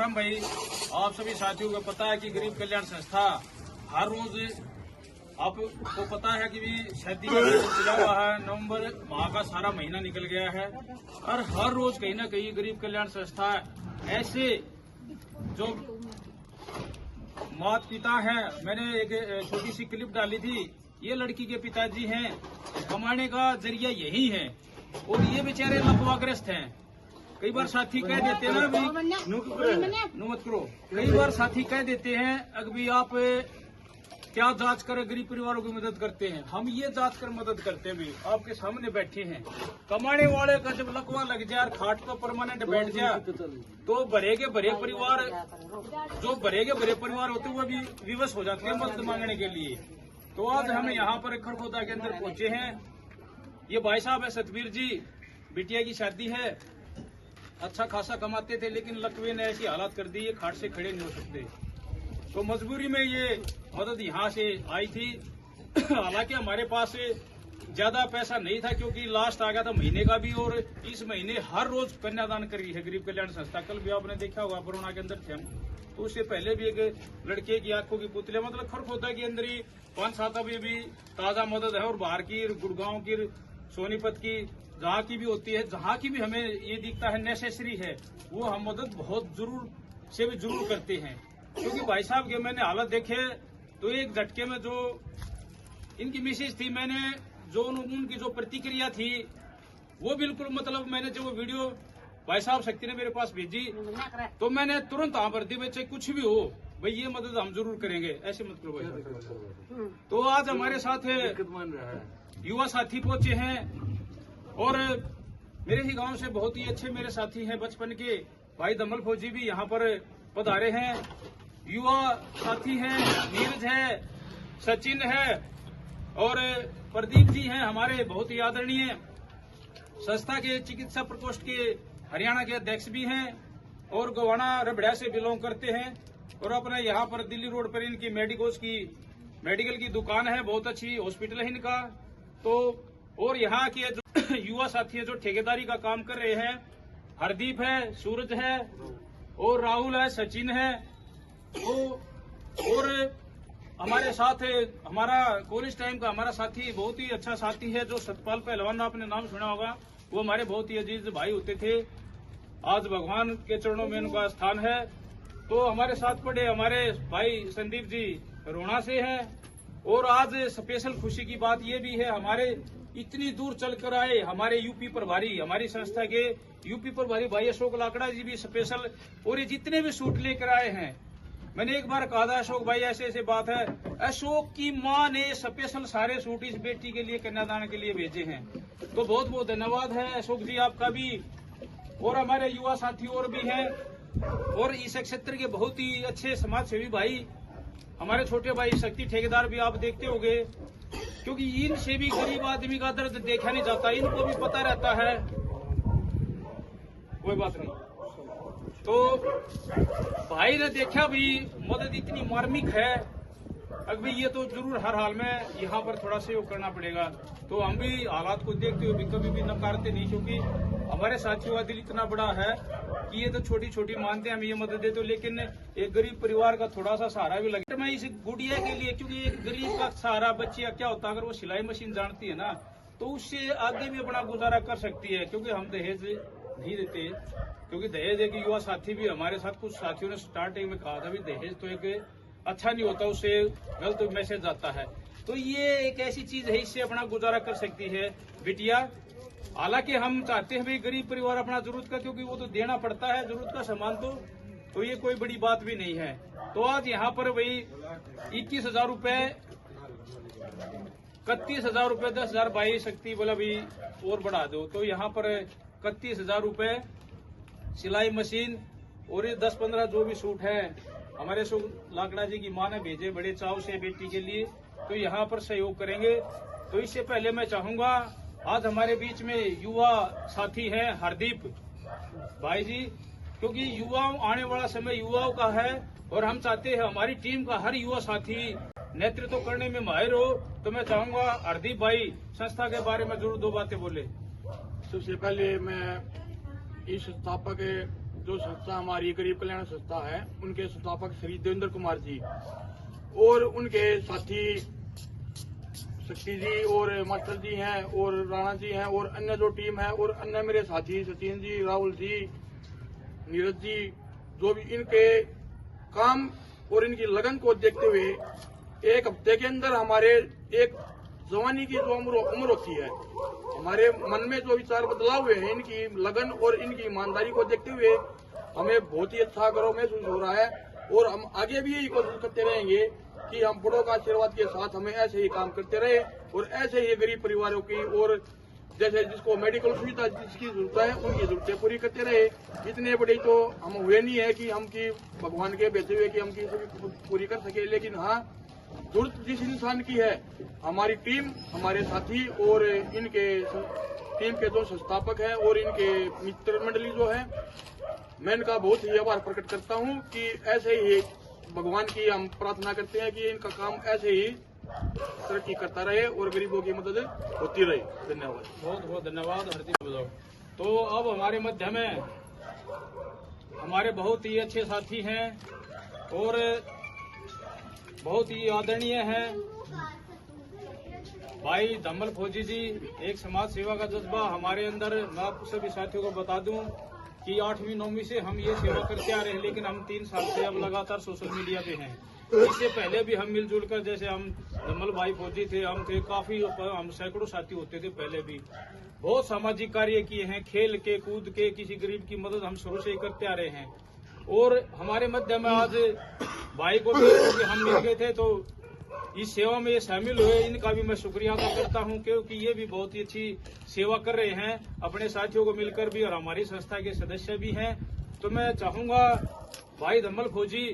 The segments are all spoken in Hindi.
प्रम भाई, आप सभी साथियों को पता है कि गरीब कल्याण संस्था हर रोज, आपको पता है कि भी सर्दी का महीना चला हुआ है, नवंबर माह का सारा महीना निकल गया है और हर रोज कहीं ना कहीं गरीब कल्याण संस्था ऐसे जो माता पिता हैं, मैंने एक छोटी सी क्लिप डाली थी, ये लड़की के पिताजी हैं, कमाने का जरिया यही है और ये बेचारे लकवाग्रस्त हैं। कई बार साथी कह देते हैं ना भी मत करो, कई बार साथी कह देते हैं अगर भी आप क्या जांच कर गरीब परिवारों की मदद करते हैं, हम ये जांच कर मदद करते हैं। भी आपके सामने बैठे हैं, कमाने वाले का जब लकवा लग जाए, खाट पर परमानेंट बैठ जाए, तो भरे के भरे परिवार, जो भरे के भरे परिवार होते हैं वो भी विवश हो जाते हैं मदद मांगने के लिए। तो आज हम यहाँ पर खरखोदा के अंदर पहुंचे हैं। ये भाई साहब है सतबीर जी, बिटिया की शादी है, अच्छा खासा कमाते थे लेकिन लकवे ने ऐसी हालात कर दी, ये खाट से खड़े नहीं हो सकते, तो मजबूरी में ये मदद यहाँ से आई थी। हालांकि हमारे पास ज्यादा पैसा नहीं था क्योंकि लास्ट आ गया था महीने का भी, और इस महीने हर रोज कन्यादान कर रही है गरीब कल्याण संस्था। कल भी आपने देखा होगा, कोरोना के अंदर थे हम, तो उससे पहले भी एक लड़के की आंखों की पुतले, मतलब खरखोदा के अंदर ही 5-7 अभी भी ताजा मदद है, और बाहर की, गुड़गांव की, सोनीपत की, जहाँ की भी होती है, जहाँ की भी हमें ये दिखता है नेसेसरी है, वो हम मदद बहुत जरूर से भी जरूर करते हैं। क्योंकि भाई साहब के मैंने हालत देखे तो एक झटके में जो इनकी मिसेज थी, मैंने जो उनकी जो प्रतिक्रिया थी वो बिल्कुल, मतलब मैंने जो वीडियो भाई साहब शक्ति ने मेरे पास भेजी तो मैंने तुरंत हाँ भर दी, बच्चे कुछ भी हो भाई ये मदद हम जरूर करेंगे, ऐसे मत करो भाई। तो आज हमारे साथ युवा साथी पहुंचे हैं और मेरे ही गांव से बहुत ही अच्छे मेरे साथी हैं बचपन के, भाई दमल फौजी भी यहाँ पर पधारे हैं, युवा साथी हैं, नीरज है, सचिन है और प्रदीप जी हैं हमारे बहुत ही आदरणीय, संस्था के चिकित्सा प्रकोष्ठ के हरियाणा के अध्यक्ष भी हैं और गोवाना रबड़ा से बिलोंग करते हैं, और अपना यहाँ पर दिल्ली रोड पर इनकी मेडिकल की दुकान है, बहुत अच्छी हॉस्पिटल है इनका। तो और यहाँ के जो युवा साथी है जो ठेकेदारी का काम कर रहे हैं, हरदीप है, सूरज है और राहुल है, सचिन है, और हमारे साथ हमारा कॉलेज टाइम का हमारा साथी, बहुत ही अच्छा साथी है जो सतपाल पहलवान, आपने नाम सुना होगा, वो हमारे बहुत ही अजीज भाई होते थे, आज भगवान के चरणों में उनका स्थान है। तो हमारे साथ पढ़े हमारे भाई संदीप जी रोना से हैं, और आज स्पेशल खुशी की बात ये भी है, हमारे इतनी दूर चलकर आए हमारे यूपी प्रभारी, हमारी संस्था के यूपी प्रभारी भाई अशोक लाकड़ा जी भी स्पेशल, और ये जितने भी सूट लेकर आए हैं, मैंने एक बार कहा था अशोक भाई ऐसे ऐसे बात है, अशोक की माँ ने स्पेशल सारे सूट इस बेटी के लिए कन्यादान के लिए भेजे हैं, तो बहुत बहुत धन्यवाद है अशोक जी आपका भी। और हमारे युवा साथी और भी हैं, और इस क्षेत्र के बहुत ही अच्छे समाज सेवी भाई, हमारे छोटे भाई शक्ति ठेकेदार भी आप देखते होंगे, क्योंकि इनसे भी गरीब आदमी का दर्द देखा नहीं जाता, इनको भी पता रहता है, कोई बात नहीं। तो भाई ने देखा भी मदद इतनी मार्मिक है, अभी ये तो जरूर हर हाल में यहाँ पर थोड़ा सहयोग करना पड़ेगा। तो हम भी हालात को देखते हुए भी कभी भी नकारते नहीं, क्योंकि हमारे साथियों का दिल इतना बड़ा है कि ये तो छोटी छोटी मानते हैं हम ये मदद देते, लेकिन एक गरीब परिवार का थोड़ा सा सहारा भी लगे। मैं इस गुड़िया के लिए, क्योंकि एक गरीब का सहारा बच्ची क्या होता है, अगर वो सिलाई मशीन जानती है ना तो उससे आगे भी अपना गुजारा कर सकती है, क्योंकि हम दहेज नहीं देते, क्योंकि दहेज एक युवा साथी भी हमारे साथ, कुछ साथियों ने स्टार्टिंग में कहा था भी दहेज तो एक अच्छा नहीं होता, उससे गलत मैसेज आता है, तो ये एक ऐसी चीज है इससे अपना गुजारा कर सकती है बिटिया। हालांकि हम चाहते हैं भी गरीब परिवार अपना जरूरत का, क्योंकि वो तो देना पड़ता है जरूरत का सामान, तो ये कोई बड़ी बात भी नहीं है। तो आज यहाँ पर वही 21,000 रुपए, 31,000 रुपए, 10,000 भाई शक्ति बोला भी और बढ़ा दो, तो यहाँ पर 31,000 रुपए सिलाई मशीन और ये 10-15 जो भी सूट है हमारे लाकड़ा जी की माँ ने भेजे बड़े चाव से बेटी के लिए, तो यहाँ पर सहयोग करेंगे। तो इससे पहले मैं चाहूंगा, आज हमारे बीच में युवा साथी हैं हरदीप भाई जी, क्योंकि युवा आने वाला समय युवाओं का है और हम चाहते हैं हमारी टीम का हर युवा साथी नेतृत्व करने में माहिर हो। तो मैं चाहूंगा हरदीप भाई संस्था के बारे में जरूर 2 बातें बोले। सबसे पहले मैं इस स्थापक जो संस्था हमारी गरीब कल्याण संस्था है, उनके संस्थापक श्री देवेंद्र कुमार जी और उनके साथी शक्ति जी और मास्टर जी हैं और राणा जी हैं और अन्य जो टीम है और अन्य मेरे साथी सचिन जी, राहुल जी, नीरज जी, जो भी इनके काम और इनकी लगन को देखते हुए एक हफ्ते के अंदर हमारे एक जवानी की जो उम्र होती है, हमारे मन में जो विचार बदलाव हुए हैं इनकी लगन और इनकी ईमानदारी को देखते हुए हमें बहुत ही अच्छा गर्व महसूस हो रहा है। और हम आगे भी यही कोशिश करते रहेंगे कि हम बड़ों का आशीर्वाद के साथ हमें ऐसे ही काम करते रहे और ऐसे ही गरीब परिवारों की और जैसे जिसको मेडिकल सुविधा जिसकी जरूरत है उनकी जरूरतें पूरी करते रहे। इतने बड़े तो हम हुए नहीं है कि हम की भगवान के भेजे हुए कि हम की पूरी कर सके, लेकिन हाँ जरूरत जिस इंसान की है, हमारी टीम, हमारे साथी और इनके टीम के जो संस्थापक हैं और इनके मित्र मंडली जो है, मैं इनका बहुत ही आभार प्रकट करता हूं कि ऐसे ही भगवान की हम प्रार्थना करते हैं कि इनका काम ऐसे ही तरक्की करता रहे और गरीबों की मदद होती रहे। धन्यवाद, बहुत बहुत धन्यवाद हरदीप। तो अब हमारे मध्य में हमारे बहुत ही अच्छे साथी हैं और बहुत ही आदरणीय हैं भाई धम्मल फौजी जी। एक समाज सेवा का जज्बा हमारे अंदर, मैं आप सभी साथियों को बता दूं कि 8वीं 9वीं से हम ये सेवा करते आ रहे हैं, लेकिन हम 3 साल से अब लगातार सोशल मीडिया पे हैं। इससे पहले भी हम मिलजुल कर, जैसे हम धम्मल भाई फौजी थे, हम थे काफी, हम सैकड़ों साथी होते थे पहले भी, बहुत सामाजिक कार्य किए हैं, खेल के कूद के किसी गरीब की मदद हम शुरू से ही करते आ रहे हैं। और हमारे मध्य में आज भाई को भी हम मिल गए थे, तो इस सेवा में ये शामिल हुए, इनका भी मैं शुक्रिया अदा करता हूं क्योंकि ये भी बहुत ही अच्छी सेवा कर रहे हैं अपने साथियों को मिलकर भी और हमारी संस्था के सदस्य भी हैं। तो मैं चाहूंगा भाई धम्मल फौजी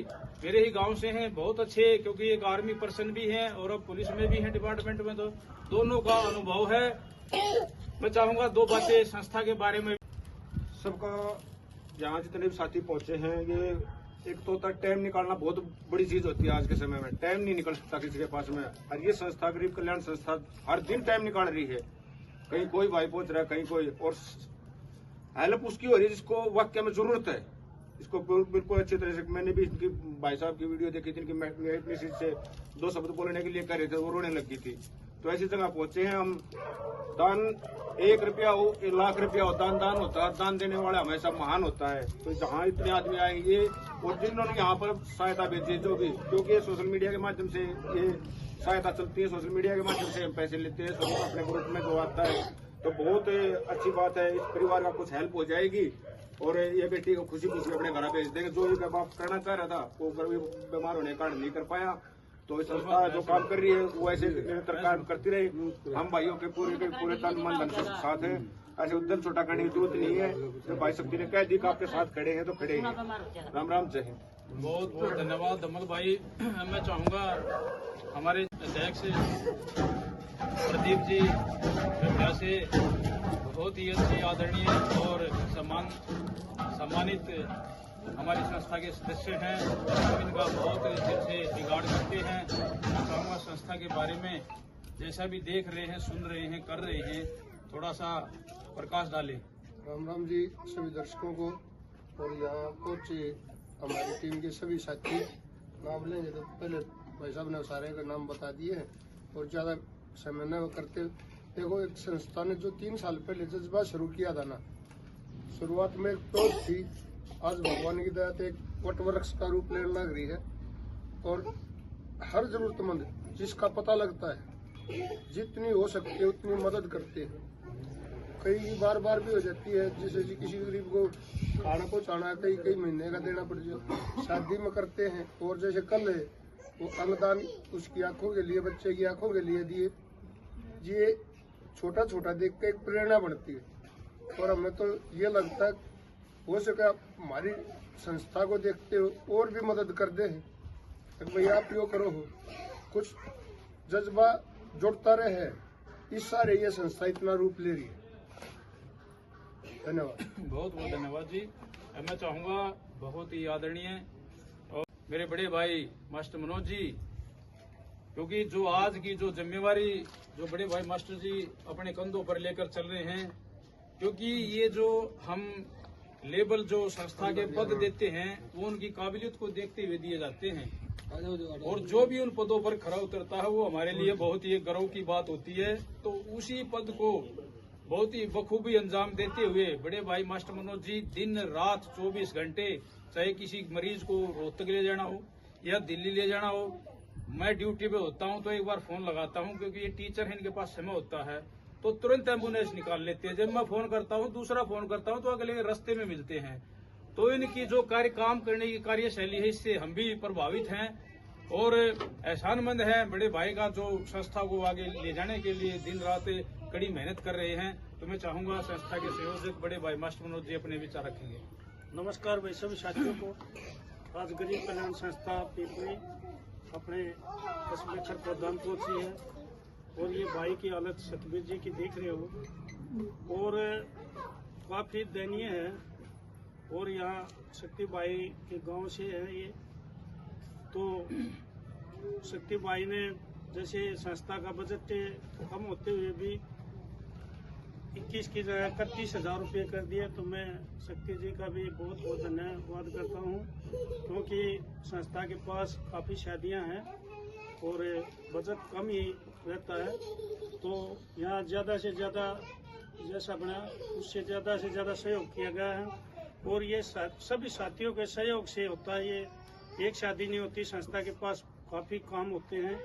मेरे ही गांव से हैं, बहुत अच्छे, क्योंकि एक आर्मी पर्सन भी हैं और अब पुलिस में भी हैं डिपार्टमेंट में, तो दोनों का अनुभव है। मैं चाहूंगा 2 बातें संस्था के बारे में। सबका यहाँ जितने भी साथी पहुंचे हैं, ये एक तो होता है टाइम निकालना बहुत बड़ी चीज होती है। आज के समय में टाइम नहीं निकल सकता किसी के पास में, और ये संस्था गरीब कल्याण संस्था हर दिन टाइम निकाल रही है। कहीं कोई भाई पहुंच रहा है, कहीं कोई, और हेल्प उसकी हो रही है जिसको वाकई में जरूरत है। इसको बिल्कुल अच्छी तरह से, मैंने भी इनकी भाई साहब की वीडियो देखी थी, इनकी मैसेज से 2 शब्द बोलने के लिए कह रहे थे, वो रोने लगी थी। तो ऐसी जगह पहुंचे हैं हम। दान 1 रुपया हो, 1 लाख रुपया हो, दान होता है। दान देने वाला हमेशा महान होता है। तो जहाँ इतने आदमी आएंगे और जिन्होंने यहाँ पर सहायता भेजी जो भी, क्योंकि सोशल मीडिया के माध्यम से ये सहायता चलती है, सोशल मीडिया के माध्यम से हम पैसे लेते हैं, सब अपने ग्रुप में जो आता है, तो बहुत अच्छी बात है। इस परिवार का कुछ हेल्प हो जाएगी और ये बेटी को खुशी खुशी अपने घर भेज देंगे। जो भी बाप करना चाह रहा था वो बीमार होने के कारण नहीं कर पाया, तो संस्था जो काम कर रही है वो ऐसे निरंतर काम करती रहे। हम भाइयों के पूरे तन मन धन के साथ हैं। ऐसे उद्यम छोटा करने की जरूरत नहीं है। जो भाई शक्ति ने कह दी कि आपके साथ खड़े हैं तो खड़े हैं। राम राम, जय हिंद। बहुत बहुत धन्यवाद धम्मल भाई। मैं चाहूंगा हमारे अध्यक्ष प्रदीप जी से बहुत ही अच्छे आदरणीय और सम्मानित हमारी संस्था के सदस्य हैं, इनका बहुत दिल से रिगार्ड करते हैं। मैं चाहूँगा संस्था के बारे में जैसा भी देख रहे हैं, सुन रहे हैं, कर रहे हैं, थोड़ा सा प्रकाश डालें। राम राम जी सभी दर्शकों को, और यहाँ पहुंचे हमारी टीम के सभी साथी। नाम लेंगे तो पहले भाई साहब ने सारे का नाम बता दिए और ज़्यादा समय न करते। देखो, एक संस्था ने जो 3 साल पहले जज्बा शुरू किया था ना, शुरुआत में एक टोच थी, आज भगवान की दया से एक वटवृक्ष का रूप लेने लग रही है। और हर जरूरतमंद जिसका पता लगता है जितनी हो सकती है उतनी मदद करते हैं। कई बार भी हो जाती है, जैसे किसी गरीब को खाना पहुँचाना कई महीने का देना पड़ जाए, शादी में करते हैं। और जैसे कल है वो अंगदान उसकी आंखों के लिए, बच्चे की आंखों के लिए दिए। ये छोटा छोटा देख के एक प्रेरणा बढ़ती है। और हमें तो ये लगता है हो सके हमारी संस्था को देखते हो और भी मदद कर दे हैं, तो भैया आप यो करो हो, कुछ जज्बा जुड़ता रहे, इस सारे ये संस्था इतना रूप ले रही है। धन्यवाद, बहुत बहुत धन्यवाद जी। मैं चाहूँगा बहुत ही आदरणीय और मेरे बड़े भाई मास्टर मनोज जी, क्योंकि जो आज की जो जिम्मेवारी जो बड़े भाई मास्टर जी अपने कंधों पर लेकर चल रहे हैं, क्योंकि ये जो हम लेबल जो संस्था के पद देते हैं वो उनकी काबिलियत को देखते हुए दिए जाते हैं, और जो भी उन पदों पर खरा उतरता है वो हमारे लिए बहुत ही गर्व की बात होती है। तो उसी पद को बहुत ही बखूबी अंजाम देते हुए बड़े भाई मास्टर मनोज जी दिन रात 24 घंटे, चाहे किसी मरीज को रोहतक ले जाना हो या दिल्ली ले जाना हो, मैं ड्यूटी पे होता हूं तो एक बार फोन लगाता हूं, क्योंकि ये टीचर है, इनके पास समय होता है तो तुरंत एम्बुलेंस निकाल लेते हैं। जब मैं फोन करता हूं, दूसरा फोन करता हूं तो अगले रास्ते में मिलते हैं। तो इनकी जो काम करने की कार्यशैली है इससे हम भी प्रभावित हैं और एहसानमंद है बड़े भाई का, जो संस्था को आगे ले जाने के लिए दिन रात कड़ी मेहनत कर रहे हैं। तो मैं चाहूंगा संस्था के संयोजक बड़े भाई मास्टर मनोज जी अपने विचार रखेंगे। नमस्कार भाई सभी साथियों को। आज गरीब कल्याण संस्था पीपली अपने कस्बे खरखोदान पहुंची है और ये भाई की हालत सतबीर जी की देख रहे हो और काफी दयनीय है। और यहाँ शक्ति भाई के गांव से है ये। तो शक्ति भाई ने जैसे संस्था का बजट कम होते हुए भी 21 की जगह 31,000 रुपये कर दिए। तो मैं शक्ति जी का भी बहुत बहुत धन्यवाद करता हूँ, क्योंकि संस्था के पास काफ़ी शादियाँ हैं और बजट कम ही रहता है। तो यहाँ ज़्यादा से ज़्यादा जैसा बना उससे ज़्यादा से ज़्यादा सहयोग किया गया है और ये सभी साथियों के सहयोग से होता है। ये एक शादी नहीं होती, संस्था के पास काफ़ी काम होते हैं।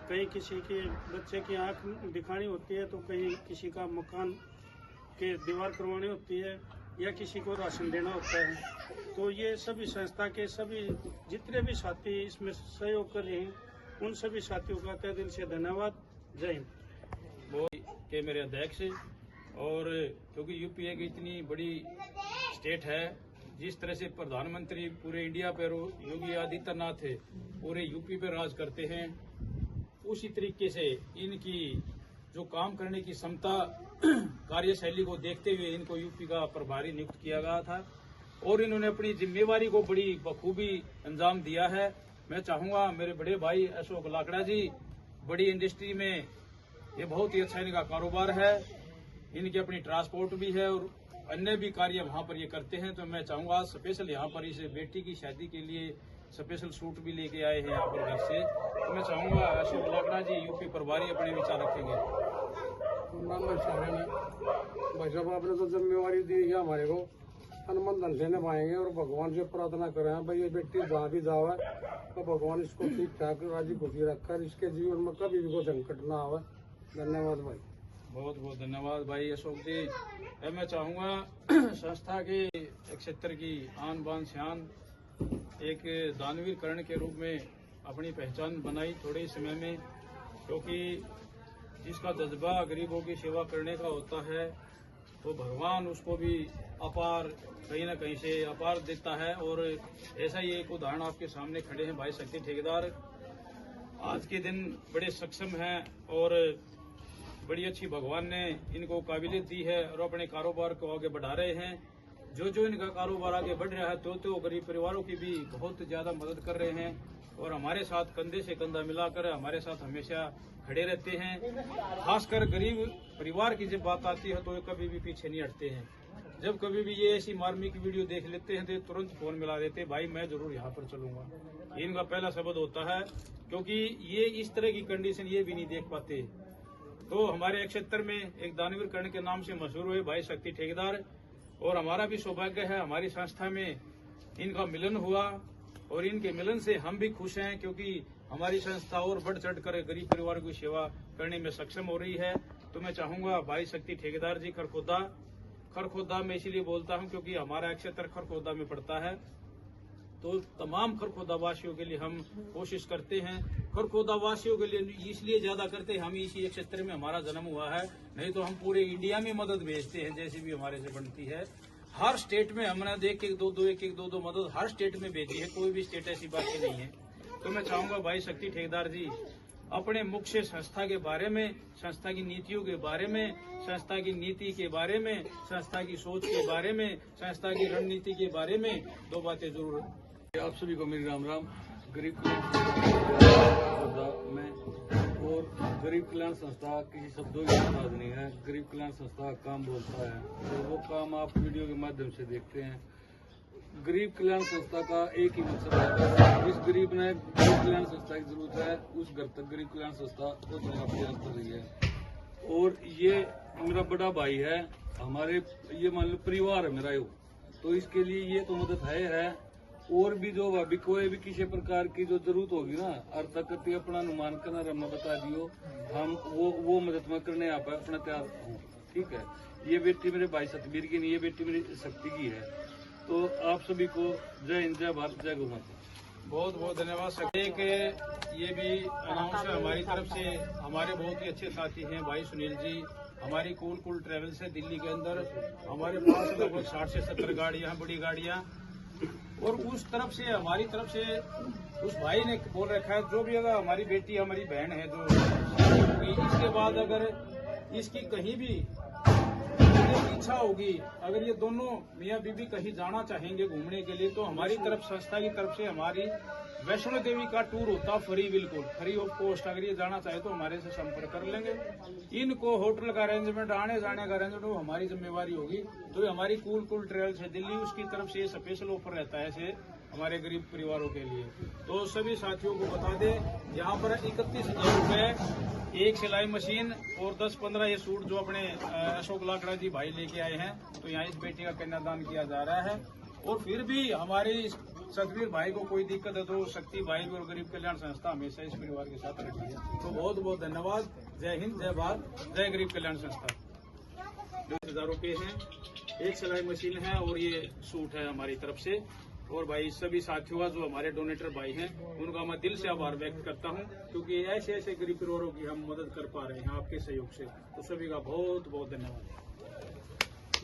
कहीं किसी के बच्चे की आँख दिखानी होती है, तो कहीं किसी का मकान के दीवार करवानी होती है या किसी को राशन देना होता है। तो ये सभी संस्था के सभी जितने भी साथी इसमें सहयोग कर रहे हैं, उन सभी साथियों का तहे दिल से धन्यवाद। जय हिंद। वो के मेरे अध्यक्ष, और क्योंकि यूपी एक इतनी बड़ी स्टेट है, जिस तरह से प्रधानमंत्री पूरे इंडिया पर योगी आदित्यनाथ पूरे यूपी पर राज करते हैं, उसी तरीके से इनकी जो काम करने की क्षमता कार्यशैली को देखते हुए इनको यूपी का प्रभारी नियुक्त किया गया था और इन्होंने अपनी जिम्मेवारी को बड़ी बखूबी अंजाम दिया है। मैं चाहूंगा मेरे बड़े भाई अशोक लाकड़ा जी, बड़ी इंडस्ट्री में ये बहुत ही अच्छा इनका कारोबार है, इनकी अपनी ट्रांसपोर्ट भी है और अन्य भी कार्य वहाँ पर ये करते हैं। तो मैं चाहूंगा स्पेशल यहाँ पर इस बेटी की शादी के लिए स्पेशल सूट भी लेके आए हैं यहाँ पर घर से। तो मैं चाहूंगा अशोक लाकड़ा जी यूपी प्रभारी अपने विचार रखेंगे। भाई साहब आपने तो जिम्मेवारी दी है हमारे को, अनुमन धन से निभाएंगे और भगवान से प्रार्थना करें भाई ये बेटी जहाँ भी जावे तो भगवान इसको ठीक ठाक राजी खुशी रखकर इसके जीवन में कभी भी कोई संकट ना आवे। धन्यवाद भाई। बहुत बहुत धन्यवाद भाई अशोक जी। अब मैं चाहूंगा संस्था के क्षेत्र की आन बान शान एक दानवीर कर्ण के रूप में अपनी पहचान बनाई थोड़े ही समय में, क्योंकि जिसका जज्बा गरीबों की सेवा करने का होता है तो भगवान उसको भी अपार कहीं ना कहीं से अपार देता है। और ऐसा ही एक उदाहरण आपके सामने खड़े हैं भाई शक्ति ठेकेदार, आज के दिन बड़े सक्षम हैं और बड़ी अच्छी भगवान ने इनको काबिलियत दी है और अपने कारोबार को आगे बढ़ा रहे हैं। जो जो इनका कारोबार आगे बढ़ रहा है तो गरीब परिवारों की भी बहुत ज्यादा मदद कर रहे हैं और हमारे साथ कंधे से कंधा मिलाकर हमारे साथ हमेशा खड़े रहते हैं। खासकर गरीब परिवार की जब बात आती है तो कभी भी पीछे नहीं हटते हैं। जब कभी भी ये ऐसी मार्मिक वीडियो देख लेते हैं तो तुरंत फोन मिला देते, भाई मैं जरूर यहाँ पर चलूंगा। इनका पहला शब्द होता है, क्योंकि ये इस तरह की कंडीशन ये भी नहीं देख पाते। तो हमारे क्षेत्र में एक दानवीर कर्ण के नाम से मशहूर हुए भाई शक्ति ठेकेदार, और हमारा भी सौभाग्य है हमारी संस्था में इनका मिलन हुआ और इनके मिलन से हम भी खुश हैं, क्योंकि हमारी संस्था और बढ़ चढ़ कर गरीब परिवार की सेवा करने में सक्षम हो रही है। तो मैं चाहूंगा भाई शक्ति ठेकेदार जी खरखोदा में इसीलिए बोलता हूं क्योंकि हमारा क्षेत्र खरखोदा में पड़ता है, तो तमाम खरखोदा वासियों के लिए हम कोशिश करते हैं। खरखोदा वासियों के लिए इसलिए ज्यादा करते हैं, हम इसी क्षेत्र में हमारा जन्म हुआ है, नहीं तो हम पूरे इंडिया में मदद भेजते हैं जैसे भी हमारे से बनती है। हर स्टेट में हमने एक एक दो मदद हर स्टेट में भेजी है, कोई भी स्टेट ऐसी बात नहीं है। तो मैं चाहूंगा भाई शक्ति ठेकेदार जी अपने मुख से संस्था के बारे में, संस्था की नीतियों के बारे में, संस्था की नीति के बारे में, संस्था की सोच के बारे में, संस्था की रणनीति के बारे में दो बातें जरूर आप सभी को मेरी राम राम। गरीब कल्याण में और गरीब कल्याण संस्था किसी शब्दों की बात नहीं है। गरीब कल्याण संस्था का काम बोलता है और वो काम आप वीडियो के माध्यम से देखते हैं। गरीब कल्याण संस्था का एक ही मकसद है, जिस गरीब ने गरीब कल्याण संस्था की जरूरत है उस घर तक गरीब कल्याण संस्था पहुंचने का प्रयास कर रही है। और ये मेरा बड़ा भाई है, हमारे ये मान लो परिवार है मेरा यो, तो इसके लिए ये तो मदद है। और भी जो भाभी कोई भी किसी प्रकार की जो जरूरत होगी ना, अर्थ करती अपना अनुमान करना रम्मा बता दियो, हम वो मदद में करने आप अपना तैयार हूँ। ठीक है, ये बेटी मेरे भाई सतबीर की नहीं, ये बेटी मेरी शक्ति की है। तो आप सभी को जय हिंद, जय भारत, जय गौ माता। बहुत बहुत धन्यवाद। सभी के ये भी अनाउंस है हमारी तरफ से। हमारे बहुत ही अच्छे साथी हैं भाई सुनील जी, हमारी कूल ट्रेवल्स है दिल्ली के अंदर। हमारे पास लगभग 60 से 70 गाड़ियां, बड़ी गाड़ियां। और उस तरफ से हमारी तरफ से उस भाई ने बोल रखा है जो भी अगर हमारी बेटी हमारी बहन है जो इसके बाद अगर इसकी कहीं भी इच्छा होगी, अगर ये दोनों मियाँ बीबी कहीं जाना चाहेंगे घूमने के लिए, तो हमारी तरफ संस्था की तरफ से हमारी वैष्णो देवी का टूर होता फ्री, बिल्कुल फ्री ऑफ कॉस्ट। अगर ये जाना चाहे तो हमारे से संपर्क कर लेंगे। इनको होटल का अरेंजमेंट, आने जाने का अरेंजमेंट वो हमारी जिम्मेवारी होगी। तो हमारी कूल ट्रेवल्स है दिल्ली, उसकी तरफ से स्पेशल ऑफर रहता है ऐसे हमारे गरीब परिवारों के लिए। तो सभी साथियों को बता दें, यहाँ पर 31,000 रुपए एक सिलाई मशीन और 10-15 ये सूट जो अपने अशोक लाकड़ा जी भाई लेके आए हैं, तो यहाँ इस बेटी का कन्यादान किया जा रहा है। और फिर भी हमारे सतबीर भाई को कोई दिक्कत है तो शक्ति भाई और गरीब कल्याण संस्था हमेशा इस परिवार के साथ रहती है। तो बहुत बहुत धन्यवाद। जय हिंद, जय भारत, जय गरीब कल्याण संस्था। 10,000 रुपये हैं, एक सिलाई मशीन है और ये सूट है हमारी तरफ से। और भाई सभी साथियों जो हमारे डोनेटर भाई हैं उनका मैं दिल से आभार व्यक्त करता हूं, क्योंकि ऐसे गरीब परिवारों की हम मदद कर पा रहे हैं आपके सहयोग से। तो सभी का बहुत बहुत धन्यवाद।